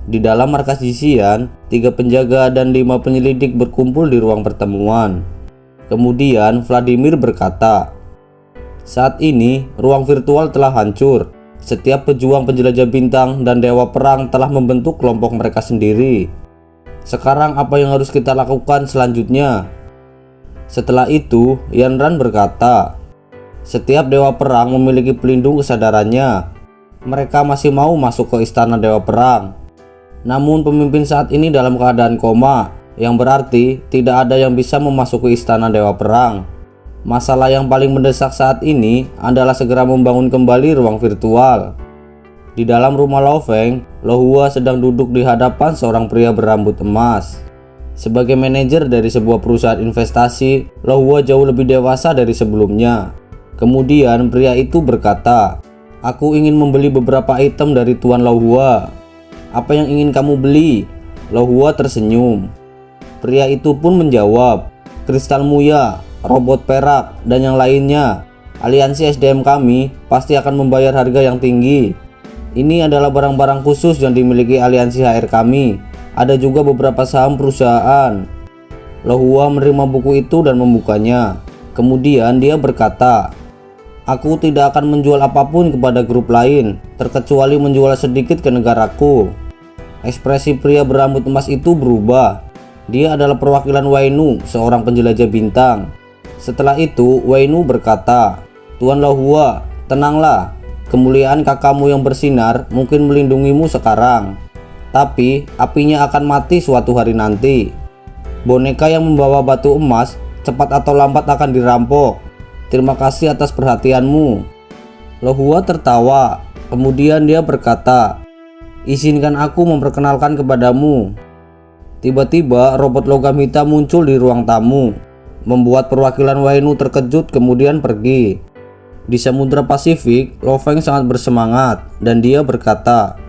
Di dalam markas Zixian, 3 penjaga dan 5 penyelidik berkumpul di ruang pertemuan. Kemudian Vladimir berkata, "Saat ini ruang virtual telah hancur. Setiap pejuang penjelajah bintang dan dewa perang telah membentuk kelompok mereka sendiri. Sekarang apa yang harus kita lakukan selanjutnya?" Setelah itu, Yanran berkata, "Setiap dewa perang memiliki pelindung kesadarannya. Mereka masih mau masuk ke istana dewa perang. Namun pemimpin saat ini dalam keadaan koma, yang berarti tidak ada yang bisa memasuki istana dewa perang. Masalah yang paling mendesak saat ini adalah segera membangun kembali ruang virtual." Di dalam rumah Lo Feng, Lo Hua sedang duduk di hadapan seorang pria berambut emas. Sebagai manajer dari sebuah perusahaan investasi, Lo Hua jauh lebih dewasa dari sebelumnya. Kemudian pria itu berkata, "Aku ingin membeli beberapa item dari Tuan Lo Hua. Apa yang ingin kamu beli?" Lo Hua tersenyum. Pria itu pun menjawab, "Kristal muya, robot perak, dan yang lainnya. Aliansi SDM kami pasti akan membayar harga yang tinggi. Ini adalah barang-barang khusus yang dimiliki aliansi HR kami. Ada juga beberapa saham perusahaan." Lo Hua menerima buku itu dan membukanya. Kemudian dia berkata, "Aku tidak akan menjual apapun kepada grup lain, terkecuali menjual sedikit ke negaraku." Ekspresi pria berambut emas itu berubah. Dia adalah perwakilan Wainu, seorang penjelajah bintang. Setelah itu, Wainu berkata, "Tuan Lo Hua, tenanglah. Kemuliaan kakakmu yang bersinar mungkin melindungimu sekarang. Tapi, apinya akan mati suatu hari nanti. Boneka yang membawa batu emas cepat atau lambat akan dirampok. Terima kasih atas perhatianmu." Lo Hua tertawa. Kemudian dia berkata, "Izinkan aku memperkenalkan kepadamu." Tiba-tiba robot logam hitam muncul di ruang tamu, membuat perwakilan Wainu terkejut kemudian pergi. Di Samudra Pasifik, Lo Feng sangat bersemangat dan dia berkata,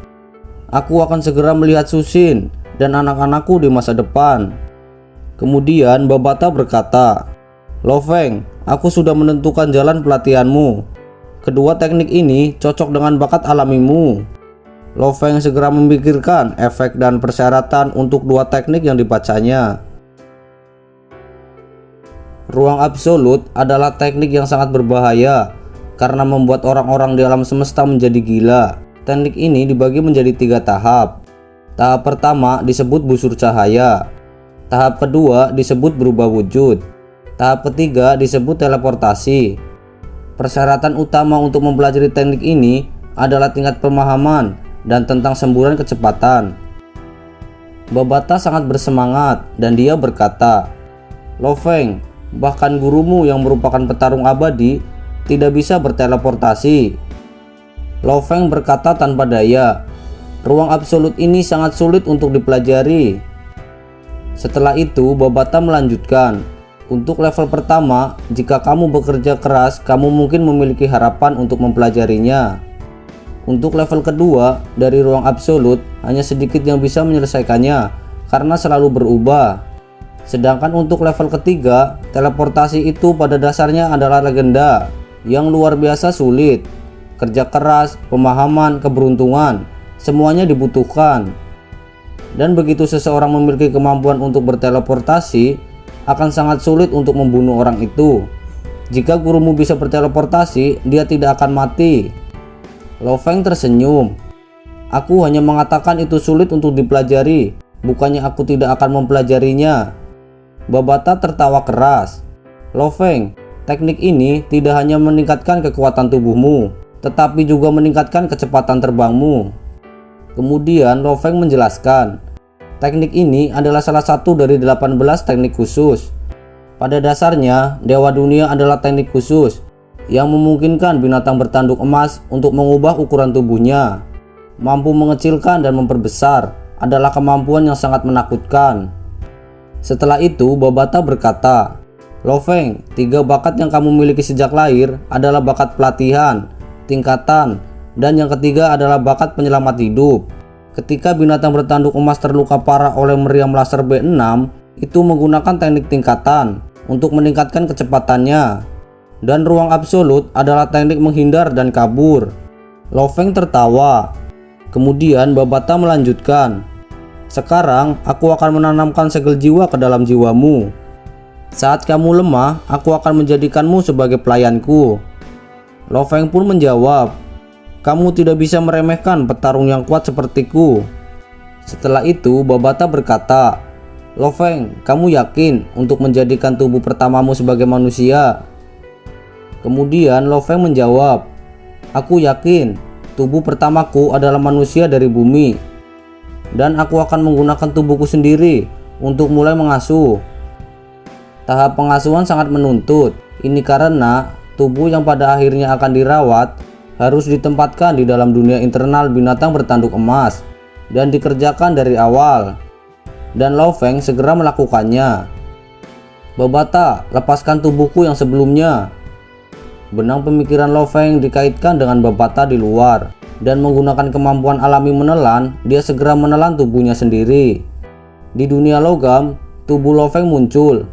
"Aku akan segera melihat Susin dan anak-anakku di masa depan." Kemudian Babata berkata, "Lo Feng, aku sudah menentukan jalan pelatihanmu. Kedua teknik ini cocok dengan bakat alamimu." Lo Feng segera memikirkan efek dan persyaratan untuk 2 teknik yang dibacanya. Ruang absolut adalah teknik yang sangat berbahaya karena membuat orang-orang di alam semesta menjadi gila. Teknik ini dibagi menjadi 3 tahap. Tahap pertama disebut busur cahaya. Tahap kedua disebut berubah wujud. Tahap ketiga disebut teleportasi. Persyaratan utama untuk mempelajari teknik ini adalah tingkat pemahaman dan tentang semburan kecepatan. Babata sangat bersemangat dan dia berkata, "Lo Feng, bahkan gurumu yang merupakan petarung abadi tidak bisa berteleportasi." Lo Feng berkata tanpa daya, "Ruang absolut ini sangat sulit untuk dipelajari." Setelah itu Babata melanjutkan, "Untuk level pertama, jika kamu bekerja keras, kamu mungkin memiliki harapan untuk mempelajarinya. Untuk level kedua, dari ruang absolut, hanya sedikit yang bisa menyelesaikannya karena selalu berubah. Sedangkan untuk level ketiga, teleportasi itu pada dasarnya adalah legenda yang luar biasa sulit. Kerja keras, pemahaman, keberuntungan, semuanya dibutuhkan. Dan begitu seseorang memiliki kemampuan untuk berteleportasi, akan sangat sulit untuk membunuh orang itu. Jika gurumu bisa berteleportasi, dia tidak akan mati." Lo Feng tersenyum. "Aku hanya mengatakan itu sulit untuk dipelajari, bukannya aku tidak akan mempelajarinya." Babata tertawa keras. "Lo Feng, teknik ini tidak hanya meningkatkan kekuatan tubuhmu, tetapi juga meningkatkan kecepatan terbangmu." Kemudian Lo Feng menjelaskan, teknik ini adalah salah satu dari 18 teknik khusus. Pada dasarnya, Dewa Dunia adalah teknik khusus yang memungkinkan binatang bertanduk emas untuk mengubah ukuran tubuhnya. Mampu mengecilkan dan memperbesar adalah kemampuan yang sangat menakutkan. Setelah itu Babata berkata, "Lo Feng, 3 bakat yang kamu miliki sejak lahir adalah bakat pelatihan, tingkatan, dan yang ketiga adalah bakat penyelamat hidup. Ketika binatang bertanduk emas terluka parah oleh meriam laser B6, itu menggunakan teknik tingkatan untuk meningkatkan kecepatannya. Dan ruang absolut adalah teknik menghindar dan kabur." Lo Feng tertawa. Kemudian Babata melanjutkan, "Sekarang aku akan menanamkan segel jiwa ke dalam jiwamu. Saat kamu lemah, aku akan menjadikanmu sebagai pelayanku." Lo Feng pun menjawab, "Kamu tidak bisa meremehkan petarung yang kuat sepertiku." Setelah itu Babata berkata, "Lo Feng, kamu yakin untuk menjadikan tubuh pertamamu sebagai manusia?" Kemudian Lo Feng menjawab, "Aku yakin tubuh pertamaku adalah manusia dari bumi, dan aku akan menggunakan tubuhku sendiri untuk mulai mengasuh." Tahap pengasuhan sangat menuntut. Ini karena tubuh yang pada akhirnya akan dirawat harus ditempatkan di dalam dunia internal binatang bertanduk emas dan dikerjakan dari awal. Dan Lo Feng segera melakukannya. "Babata, lepaskan tubuhku yang sebelumnya." Benang pemikiran Lo Feng dikaitkan dengan Babata di luar, dan menggunakan kemampuan alami menelan, dia segera menelan tubuhnya sendiri. Di dunia logam, tubuh Lo Feng muncul.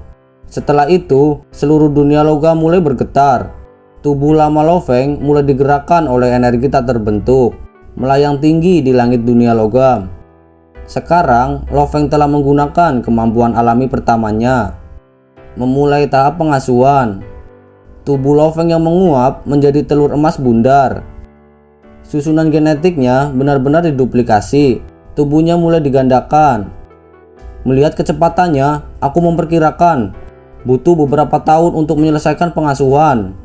Setelah itu, seluruh dunia logam mulai bergetar. Tubuh lama Lo Feng mulai digerakkan oleh energi tak terbentuk, melayang tinggi di langit dunia logam. Sekarang, Lo Feng telah menggunakan kemampuan alami pertamanya. Memulai tahap pengasuhan. Tubuh Lo Feng yang menguap menjadi telur emas bundar. Susunan genetiknya benar-benar diduplikasi. Tubuhnya mulai digandakan. Melihat kecepatannya, aku memperkirakan butuh beberapa tahun untuk menyelesaikan pengasuhan.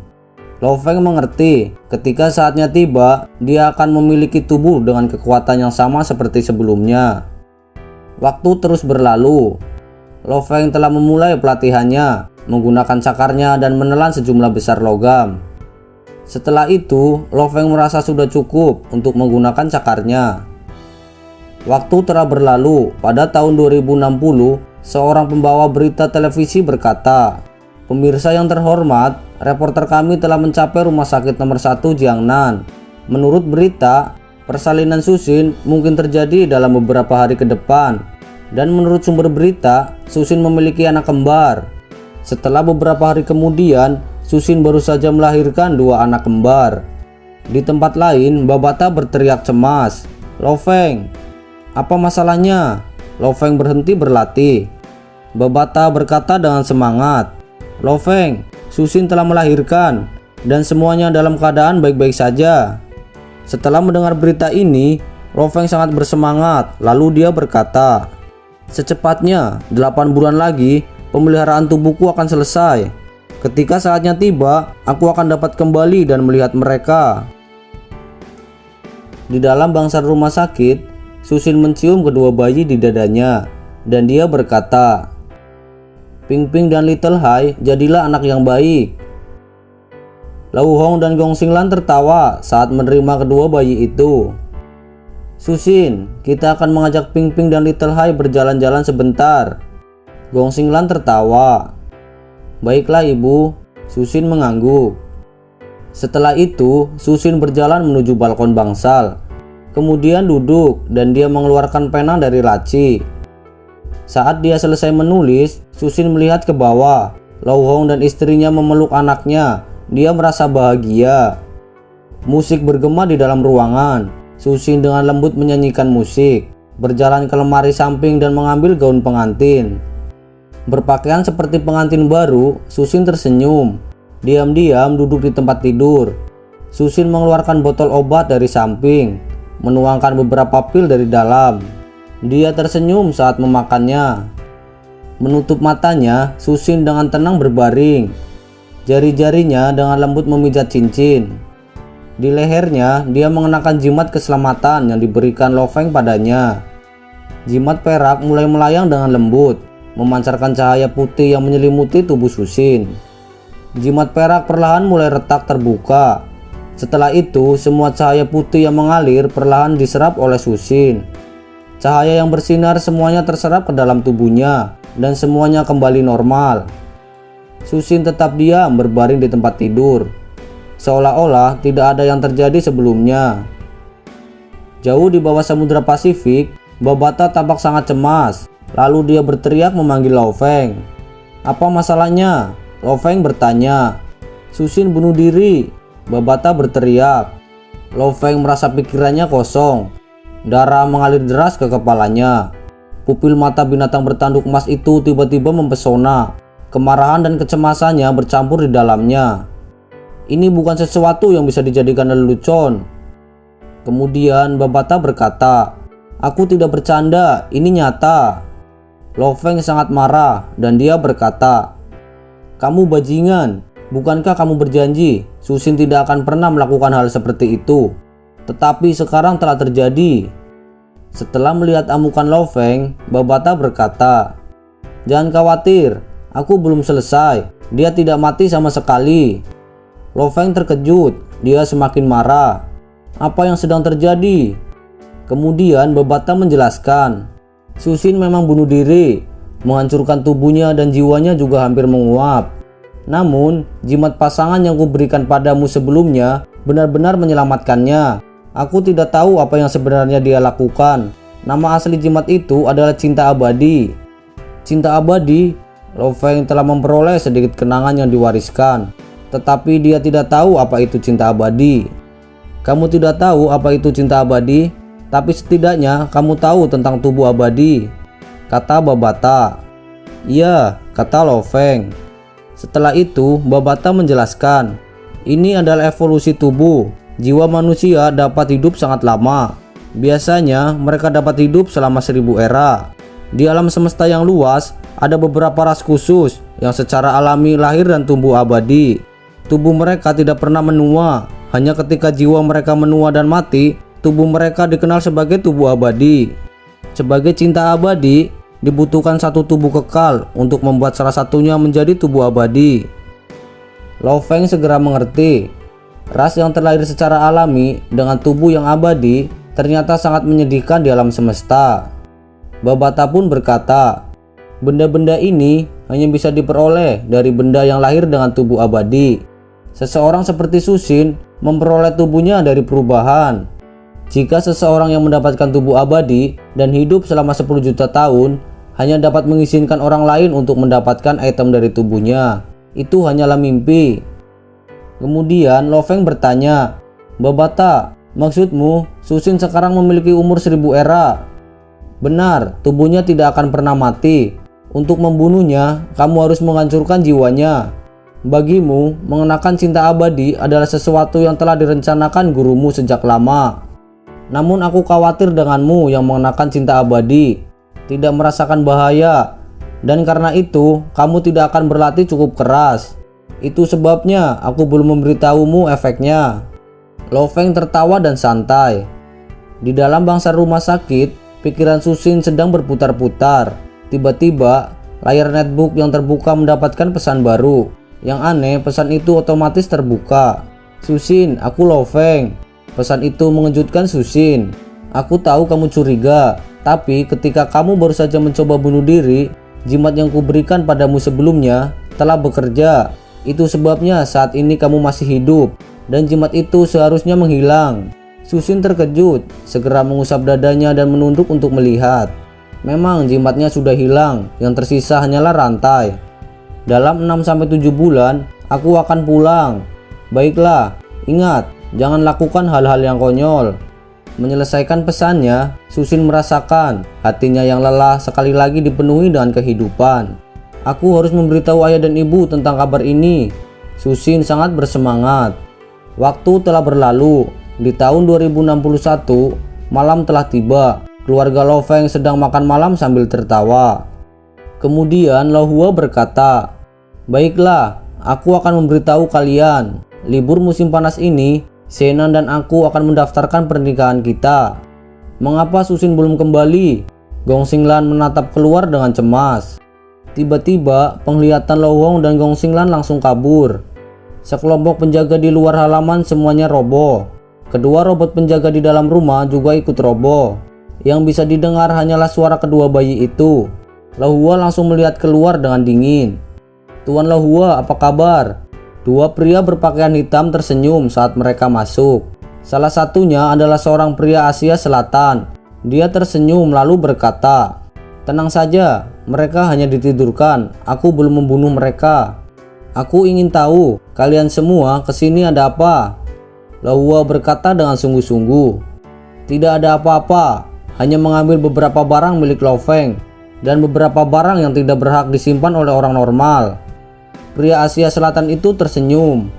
Lo Feng mengerti ketika saatnya tiba, dia akan memiliki tubuh dengan kekuatan yang sama seperti sebelumnya. Waktu terus berlalu. Lo Feng telah memulai pelatihannya, menggunakan cakarnya dan menelan sejumlah besar logam. Setelah itu, Lo Feng merasa sudah cukup untuk menggunakan cakarnya. Waktu telah berlalu. Pada tahun 2060, seorang pembawa berita televisi berkata, "Pemirsa yang terhormat, reporter kami telah mencapai rumah sakit nomor 1 Jiangnan. Menurut berita, persalinan Susin mungkin terjadi dalam beberapa hari ke depan. Dan menurut sumber berita, Susin memiliki anak kembar." Setelah beberapa hari kemudian, Susin baru saja melahirkan 2 anak kembar. Di tempat lain, Babata berteriak cemas, "Lo Feng, apa masalahnya?" Lo Feng berhenti berlatih. Babata berkata dengan semangat, "Lo Feng, Susin telah melahirkan dan semuanya dalam keadaan baik-baik saja." Setelah mendengar berita ini, Lo Feng sangat bersemangat. Lalu dia berkata, "Secepatnya 8 bulan lagi pemeliharaan tubuhku akan selesai. Ketika saatnya tiba, aku akan dapat kembali dan melihat mereka." Di dalam bangsal rumah sakit, Susin mencium kedua bayi di dadanya, dan dia berkata, "Ping Ping dan Little Hai, jadilah anak yang baik." Lau Hong dan Gong Xinglan tertawa saat menerima kedua bayi itu. "Susin, kita akan mengajak Ping Ping dan Little Hai berjalan-jalan sebentar." Gong Xinglan tertawa. "Baiklah ibu," Susin mengangguk. Setelah itu, Susin berjalan menuju balkon bangsal. Kemudian duduk dan dia mengeluarkan pena dari laci. Saat dia selesai menulis, Susin melihat ke bawah. Lau Hong dan istrinya memeluk anaknya. Dia merasa bahagia. Musik bergema di dalam ruangan. Susin dengan lembut menyanyikan musik, berjalan ke lemari samping dan mengambil gaun pengantin. Berpakaian seperti pengantin baru, Susin tersenyum. Diam-diam duduk di tempat tidur. Susin mengeluarkan botol obat dari samping, menuangkan beberapa pil dari dalam. Dia tersenyum saat memakannya. Menutup matanya, Susin dengan tenang berbaring. Jari-jarinya dengan lembut memijat cincin. Di lehernya, dia mengenakan jimat keselamatan yang diberikan Lo Feng padanya. Jimat perak mulai melayang dengan lembut, memancarkan cahaya putih yang menyelimuti tubuh Susin. Jimat perak perlahan mulai retak terbuka. Setelah itu, semua cahaya putih yang mengalir perlahan diserap oleh Susin. Cahaya yang bersinar semuanya terserap ke dalam tubuhnya, dan semuanya kembali normal. Susin tetap diam berbaring di tempat tidur, seolah-olah tidak ada yang terjadi sebelumnya. Jauh di bawah Samudra Pasifik, Babata tampak sangat cemas. Lalu dia berteriak memanggil Lo Feng. "Apa masalahnya?" Lo Feng bertanya. "Susin bunuh diri," Babata berteriak. Lo Feng merasa pikirannya kosong. Darah mengalir deras ke kepalanya. Pupil mata binatang bertanduk emas itu tiba-tiba mempesona. Kemarahan dan kecemasannya bercampur di dalamnya. Ini bukan sesuatu yang bisa dijadikan lelucon. Kemudian Babata berkata, "Aku tidak bercanda, ini nyata." Lo Feng sangat marah dan dia berkata, "Kamu bajingan, bukankah kamu berjanji Susin tidak akan pernah melakukan hal seperti itu? Tetapi sekarang telah terjadi." Setelah melihat amukan Lo Feng, Babata berkata, "Jangan khawatir, aku belum selesai. Dia tidak mati sama sekali." Lo Feng terkejut, dia semakin marah. Apa yang sedang terjadi? Kemudian Babata menjelaskan, Susin memang bunuh diri, menghancurkan tubuhnya dan jiwanya juga hampir menguap. Namun, jimat pasangan yang kuberikan padamu sebelumnya benar-benar menyelamatkannya. Aku tidak tahu apa yang sebenarnya dia lakukan. Nama asli jimat itu adalah cinta abadi. Cinta abadi? Lo Feng telah memperoleh sedikit kenangan yang diwariskan, tetapi dia tidak tahu apa itu cinta abadi. Kamu tidak tahu apa itu cinta abadi, tapi setidaknya kamu tahu tentang tubuh abadi, kata Babata. Iya, kata Lo Feng. Setelah itu, Babata menjelaskan, ini adalah evolusi tubuh. Jiwa manusia dapat hidup sangat lama. Biasanya, mereka dapat hidup selama 1000 era. Di alam semesta yang luas, ada beberapa ras khusus yang secara alami lahir dan tumbuh abadi. Tubuh mereka tidak pernah menua. Hanya ketika jiwa mereka menua dan mati, tubuh mereka dikenal sebagai tubuh abadi. Sebagai cinta abadi, dibutuhkan satu tubuh kekal untuk membuat salah satunya menjadi tubuh abadi. Lo Feng segera mengerti. Ras yang terlahir secara alami dengan tubuh yang abadi ternyata sangat menyedihkan di alam semesta. Babata pun berkata, benda-benda ini hanya bisa diperoleh dari benda yang lahir dengan tubuh abadi. Seseorang seperti Susin memperoleh tubuhnya dari perubahan. Jika seseorang yang mendapatkan tubuh abadi dan hidup selama 10 juta tahun hanya dapat mengizinkan orang lain untuk mendapatkan item dari tubuhnya, itu hanyalah mimpi. Kemudian Lo Feng bertanya, Babata, maksudmu Susin sekarang memiliki umur 1000 era? Benar, tubuhnya tidak akan pernah mati. Untuk membunuhnya, kamu harus menghancurkan jiwanya. Bagimu, mengenakan cinta abadi adalah sesuatu yang telah direncanakan gurumu sejak lama. Namun aku khawatir denganmu yang mengenakan cinta abadi, tidak merasakan bahaya, dan karena itu kamu tidak akan berlatih cukup keras. Itu sebabnya aku belum memberitahumu efeknya. Lo Feng tertawa dan santai. Di dalam bangsar rumah sakit, pikiran Susin sedang berputar-putar. Tiba-tiba, layar netbook yang terbuka mendapatkan pesan baru. Yang aneh, pesan itu otomatis terbuka. Susin, aku Lo Feng. Pesan itu mengejutkan Susin. Aku tahu kamu curiga, tapi ketika kamu baru saja mencoba bunuh diri, jimat yang kuberikan padamu sebelumnya telah bekerja. Itu sebabnya saat ini kamu masih hidup, dan jimat itu seharusnya menghilang. Susin terkejut, segera mengusap dadanya dan menunduk untuk melihat. Memang jimatnya sudah hilang, yang tersisa hanyalah rantai. Dalam 6-7 bulan, aku akan pulang. Baiklah, ingat, jangan lakukan hal-hal yang konyol. Menyelesaikan pesannya, Susin merasakan hatinya yang lelah sekali lagi dipenuhi dengan kehidupan. Aku harus memberitahu ayah dan ibu tentang kabar ini. Susin sangat bersemangat. Waktu telah berlalu. Di tahun 2061, malam telah tiba. Keluarga Lo Feng sedang makan malam sambil tertawa. Kemudian Lo Hua berkata, baiklah, aku akan memberitahu kalian. Libur musim panas ini, Shenan dan aku akan mendaftarkan pernikahan kita. Mengapa Susin belum kembali? Gong Xinglan menatap keluar dengan cemas. Tiba-tiba, penglihatan Lo Hong dan Gong Xinglan langsung kabur. Sekelompok penjaga di luar halaman semuanya roboh. Kedua robot penjaga di dalam rumah juga ikut roboh. Yang bisa didengar hanyalah suara kedua bayi itu. Lo Hua langsung melihat keluar dengan dingin. Tuan Lo Hua, apa kabar? Dua pria berpakaian hitam tersenyum saat mereka masuk. Salah satunya adalah seorang pria Asia Selatan. Dia tersenyum lalu berkata, tenang saja, mereka hanya ditidurkan. Aku belum membunuh mereka. Aku ingin tahu, kalian semua kesini ada apa? Lo Hua berkata dengan sungguh-sungguh. Tidak ada apa-apa, hanya mengambil beberapa barang milik Lo Feng dan beberapa barang yang tidak berhak disimpan oleh orang normal. Pria Asia Selatan itu tersenyum.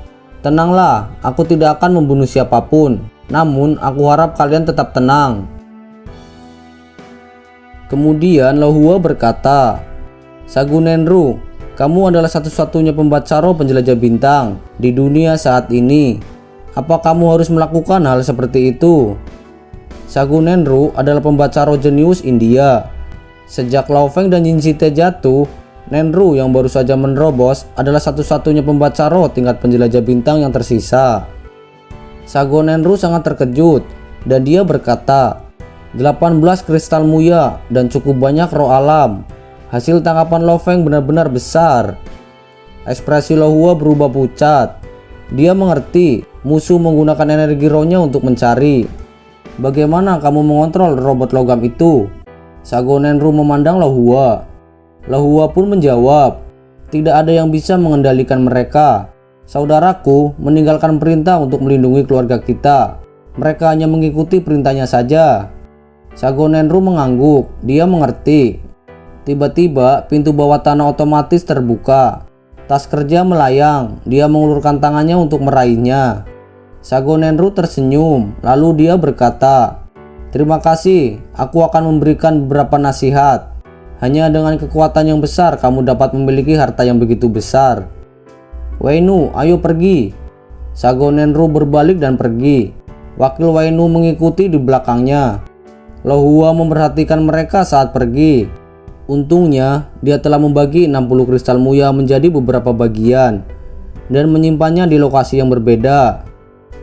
Tenanglah, aku tidak akan membunuh siapapun. Namun, aku harap kalian tetap tenang. Kemudian Lo Hua berkata, Sagunenru, kamu adalah satu-satunya pembaca roh penjelajah bintang di dunia saat ini. Apa kamu harus melakukan hal seperti itu? Sagunenru adalah pembaca roh jenius India. Sejak Lo Feng dan Jin Zite jatuh, Nenru yang baru saja menerobos adalah satu-satunya pembaca roh tingkat penjelajah bintang yang tersisa. Sagunenru sangat terkejut dan dia berkata, 18 kristal muya dan cukup banyak roh alam. Hasil tangkapan Lo Feng benar-benar besar. Ekspresi Lo Hua berubah pucat. Dia mengerti musuh menggunakan energi rohnya untuk mencari. Bagaimana kamu mengontrol robot logam itu? Sagunenru memandang Lo Hua. Lo Hua pun menjawab, tidak ada yang bisa mengendalikan mereka. Saudaraku meninggalkan perintah untuk melindungi keluarga kita. Mereka hanya mengikuti perintahnya saja. Sagunenru mengangguk. Dia mengerti. Tiba-tiba pintu bawah tanah otomatis terbuka. Tas kerja melayang. Dia mengulurkan tangannya untuk meraihnya. Sagunenru tersenyum. Lalu dia berkata, terima kasih. Aku akan memberikan beberapa nasihat. Hanya dengan kekuatan yang besar kamu dapat memiliki harta yang begitu besar. Wainu, ayo pergi. Sagunenru berbalik dan pergi. Wakil Wainu mengikuti di belakangnya. Lo Hua memperhatikan mereka saat pergi. Untungnya, dia telah membagi 60 kristal muya menjadi beberapa bagian dan menyimpannya di lokasi yang berbeda.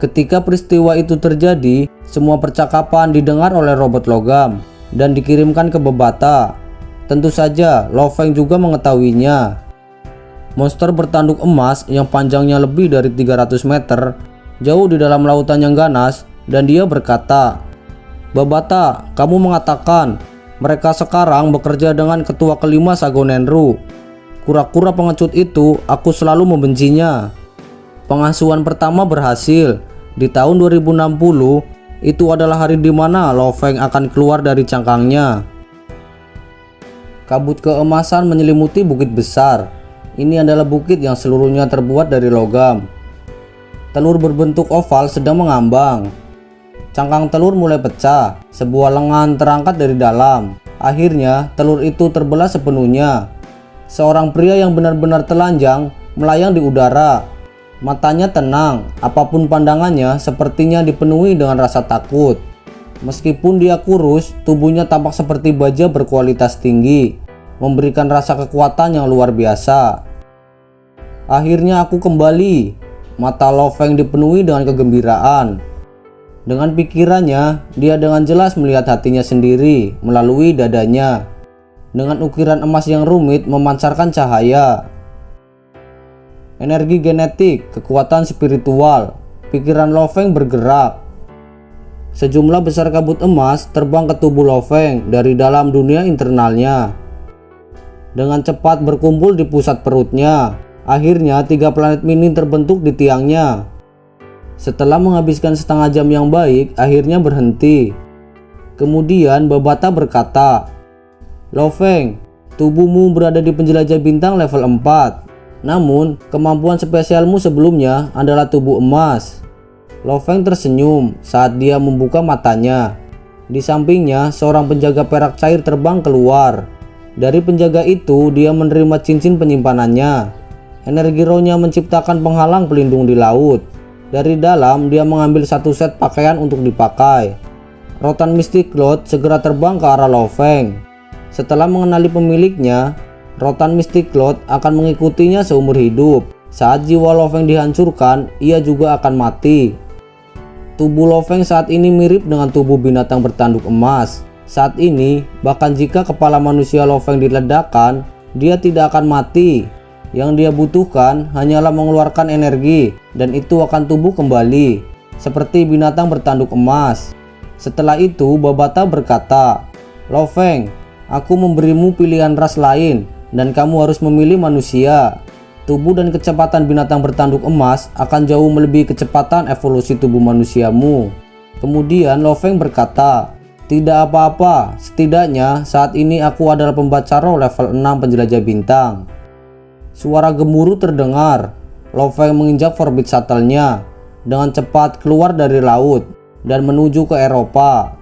Ketika peristiwa itu terjadi, semua percakapan didengar oleh robot logam dan dikirimkan ke Bebata. Tentu saja, Lo Feng juga mengetahuinya. Monster bertanduk emas yang panjangnya lebih dari 300 meter jauh di dalam lautan yang ganas dan dia berkata, Babata, kamu mengatakan mereka sekarang bekerja dengan ketua kelima Sagunenru. Kura-kura pengecut itu, aku selalu membencinya. Pengasuhan pertama berhasil. Di tahun 2060, itu adalah hari di mana Lo Feng akan keluar dari cangkangnya. Kabut keemasan menyelimuti bukit besar. Ini adalah bukit yang seluruhnya terbuat dari logam. Telur berbentuk oval sedang mengambang. Cangkang telur mulai pecah, sebuah lengan terangkat dari dalam. Akhirnya, telur itu terbelah sepenuhnya. Seorang pria yang benar-benar telanjang melayang di udara. Matanya tenang, apapun pandangannya sepertinya dipenuhi dengan rasa takut. Meskipun dia kurus, tubuhnya tampak seperti baja berkualitas tinggi, memberikan rasa kekuatan yang luar biasa. Akhirnya aku kembali. Mata Lo Feng dipenuhi dengan kegembiraan. Dengan pikirannya, dia dengan jelas melihat hatinya sendiri melalui dadanya. Dengan ukiran emas yang rumit memancarkan cahaya. Energi genetik, kekuatan spiritual, pikiran Lo Feng bergerak. Sejumlah besar kabut emas terbang ke tubuh Lo Feng dari dalam dunia internalnya. Dengan cepat berkumpul di pusat perutnya. Akhirnya 3 planet mini terbentuk di tiangnya. Setelah menghabiskan setengah jam yang baik, akhirnya berhenti. Kemudian Babata berkata, Lo Feng, tubuhmu berada di penjelajah bintang level 4. Namun, kemampuan spesialmu sebelumnya adalah tubuh emas. Lo Feng tersenyum saat dia membuka matanya. Di sampingnya, seorang penjaga perak cair terbang keluar. Dari penjaga itu, dia menerima cincin penyimpanannya. Energi rohnya menciptakan penghalang pelindung di laut. Dari dalam, dia mengambil satu set pakaian untuk dipakai. Rotan Mystic Cloth segera terbang ke arah Lo Feng. Setelah mengenali pemiliknya, Rotan Mystic Cloth akan mengikutinya seumur hidup. Saat jiwa Lo Feng dihancurkan, ia juga akan mati. Tubuh Lo Feng saat ini mirip dengan tubuh binatang bertanduk emas. Saat ini, bahkan jika kepala manusia Lo Feng diledakkan, dia tidak akan mati. Yang dia butuhkan hanyalah mengeluarkan energi dan itu akan tumbuh kembali seperti binatang bertanduk emas. Setelah itu Babata berkata, Lo Feng, aku memberimu pilihan ras lain dan kamu harus memilih manusia. Tubuh dan kecepatan binatang bertanduk emas akan jauh melebihi kecepatan evolusi tubuh manusiamu. Kemudian Loveng berkata, "Tidak apa-apa, setidaknya saat ini aku adalah pembaca roh level 6 penjelajah bintang." Suara gemuruh terdengar. Loveng menginjak Forbit Shuttle-nya dengan cepat keluar dari laut dan menuju ke Eropa.